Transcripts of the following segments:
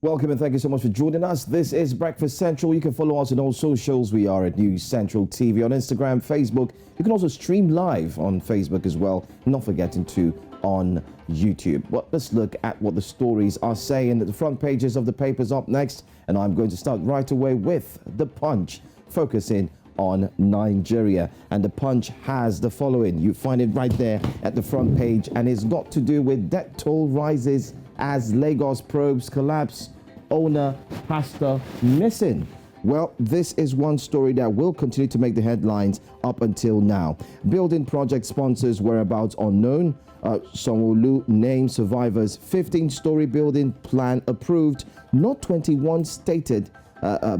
Welcome and thank you so much for joining us. This is Breakfast Central. You can follow us on all socials. We are at News Central TV on Instagram, Facebook. You can also stream live on Facebook as well. Not forgetting to on YouTube. Well, let's look at what the stories are saying at the front pages of the papers up next. And I'm going to start right away with The Punch, focusing on Nigeria. And The Punch has the following. You find it right there at the front page. And it's got to do with death toll rises as Lagos probes collapse, owner, pastor missing. Well, this is one story that will continue to make the headlines up until now. Building project sponsors' whereabouts unknown. Sanwo-Olu named survivors. 15-story building plan approved. Not 21 stated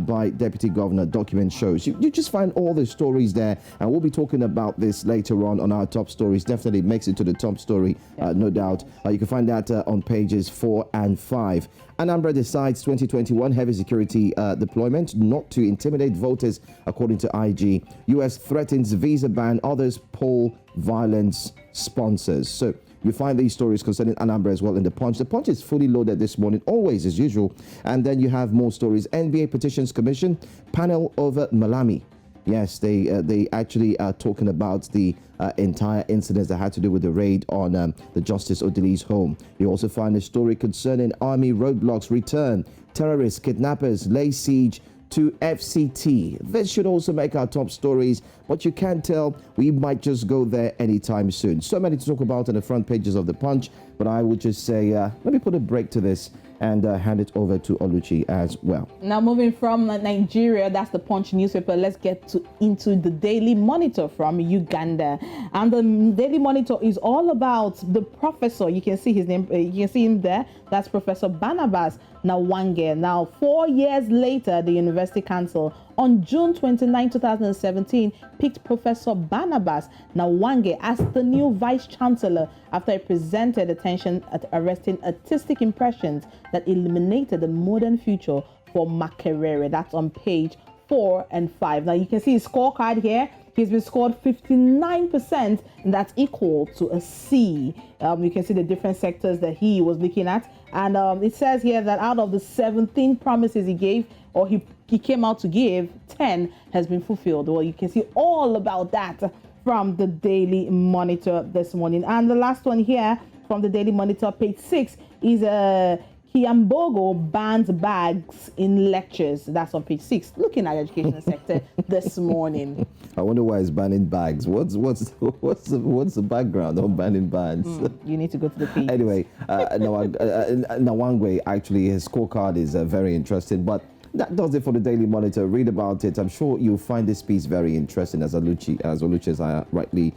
by Deputy Governor, document shows. You just find all the stories there, and we'll be talking about this later on our top stories. Definitely makes it to the top story, no doubt. You can find that on pages 4 and 5. Anambra decides 2021 heavy security deployment not to intimidate voters, according to IG. US threatens visa ban, others poll violence sponsors. So you find these stories concerning Anambra as well in The Punch. The Punch is fully loaded this morning, always as usual. And then you have more stories. NBA Petitions Commission, panel over Malami. Yes, they actually are talking about the entire incidents that had to do with the raid on the Justice Odili's home. You also find a story concerning army roadblocks return. Terrorists, kidnappers lay siege to FCT. This should also make our top stories, but you can't tell, we might just go there anytime soon. So many to talk about on the front pages of The Punch, but I would just say, let me put a break to this and hand it over to Oluchi as well. Now, moving from Nigeria, that's the Punch newspaper. Let's get into the Daily Monitor from Uganda. And the Daily Monitor is all about the professor. You can see his name, you can see him there. That's Professor Barnabas Nawange. Now, 4 years later, the University Council on June 29, 2017, picked Professor Barnabas Nawange as the new Vice Chancellor after he presented attention at arresting artistic impressions that illuminated the modern future for Makerere. That's on page 4 and 5. Now, you can see his scorecard here. He's been scored 59%, and that's equal to a C. You can see the different sectors that he was looking at. And it says here that out of the 17 promises he gave, or he came out to give, 10 has been fulfilled. Well, you can see all about that from the Daily Monitor this morning. And the last one here from the Daily Monitor, page 6, is Kiambogo bans bags in lectures. That's on page 6, looking at the education sector this morning. I wonder why he's banning bags. What's the background on banning bags? You need to go to the page. Anyway, Nawangwe, actually, his scorecard is very interesting, but that does it for the Daily Monitor. Read about it. I'm sure you'll find this piece very interesting, as Oluchi as I rightly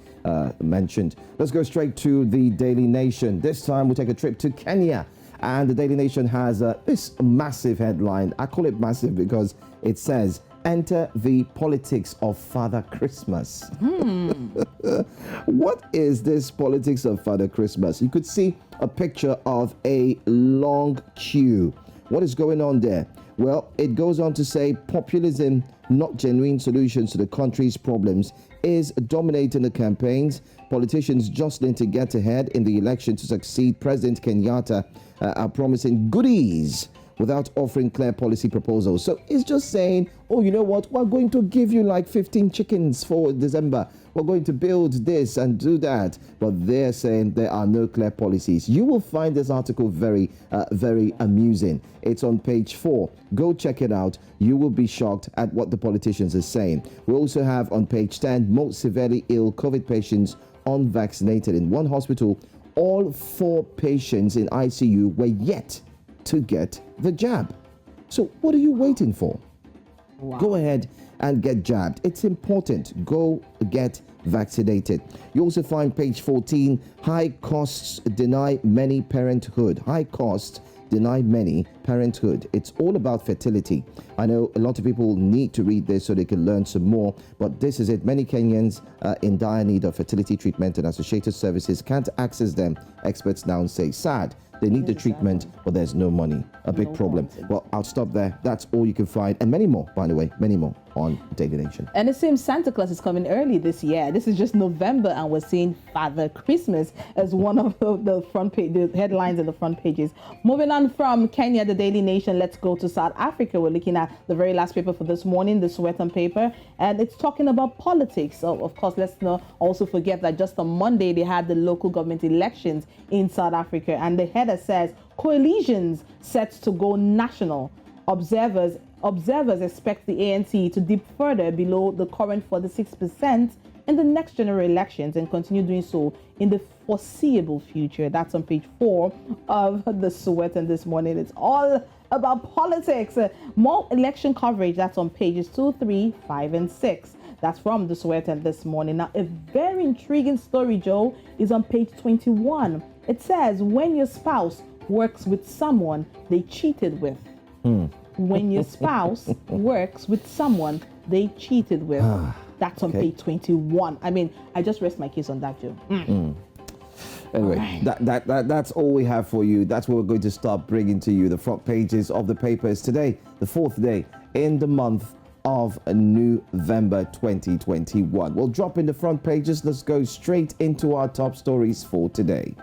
mentioned. Let's go straight to the Daily Nation. This time we'll take a trip to Kenya. And the Daily Nation has this massive headline. I call it massive because it says, enter the politics of Father Christmas. What is this politics of Father Christmas? You could see a picture of a long queue. What is going on there? Well, it goes on to say populism, not genuine solutions to the country's problems, is dominating the campaigns. Politicians jostling to get ahead in the election to succeed President Kenyatta are promising goodies without offering clear policy proposals. So it's just saying, oh, you know what? We're going to give you like 15 chickens for December. We're going to build this and do that. But they're saying there are no clear policies. You will find this article very, very amusing. It's on page 4. Go check it out. You will be shocked at what the politicians are saying. We also have on page 10, most severely ill COVID patients unvaccinated in one hospital. All 4 patients in ICU were yet to get the jab. So what are you waiting for? Wow. Go ahead and get jabbed. It's important. Go get vaccinated. You also find page 14, high costs deny many parenthood. High costs deny many parenthood. It's all about fertility. I know a lot of people need to read this so they can learn some more, but this is it. Many Kenyans in dire need of fertility treatment and associated services can't access them. Experts now say sad. They need the treatment, but there's no money. A big problem. Well, I'll stop there. That's all you can find. And many more, by the way, many more on Daily Nation. And it seems Santa Claus is coming early this year. This is just November, and we're seeing Father Christmas as one of the front page, the headlines in the front pages. Moving on from Kenya, the Daily Nation, let's go to South Africa. We're looking at the very last paper for this morning, the Sowetan paper, and it's talking about politics. So, of course, let's not also forget that just on Monday, they had the local government elections in South Africa, and the header says, coalitions set to go national. Observers expect the ANC to dip further below the current 46% in the next general elections and continue doing so in the foreseeable future. That's on page 4 of the Sowetan this morning. It's all about politics. More election coverage, that's on pages 2, 3, 5, and 6. That's from the Sowetan this morning. Now, a very intriguing story, Joe, is on page 21. It says, when your spouse works with someone they cheated with. When your spouse works with someone they cheated with. That's on page 21. I mean, I just rest my case on that, Joe. Anyway, right. that's all we have for you. That's what we're going to start bringing to you. The front pages of the papers today, the 4th day in the month of November 2021. We'll drop in the front pages. Let's go straight into our top stories for today.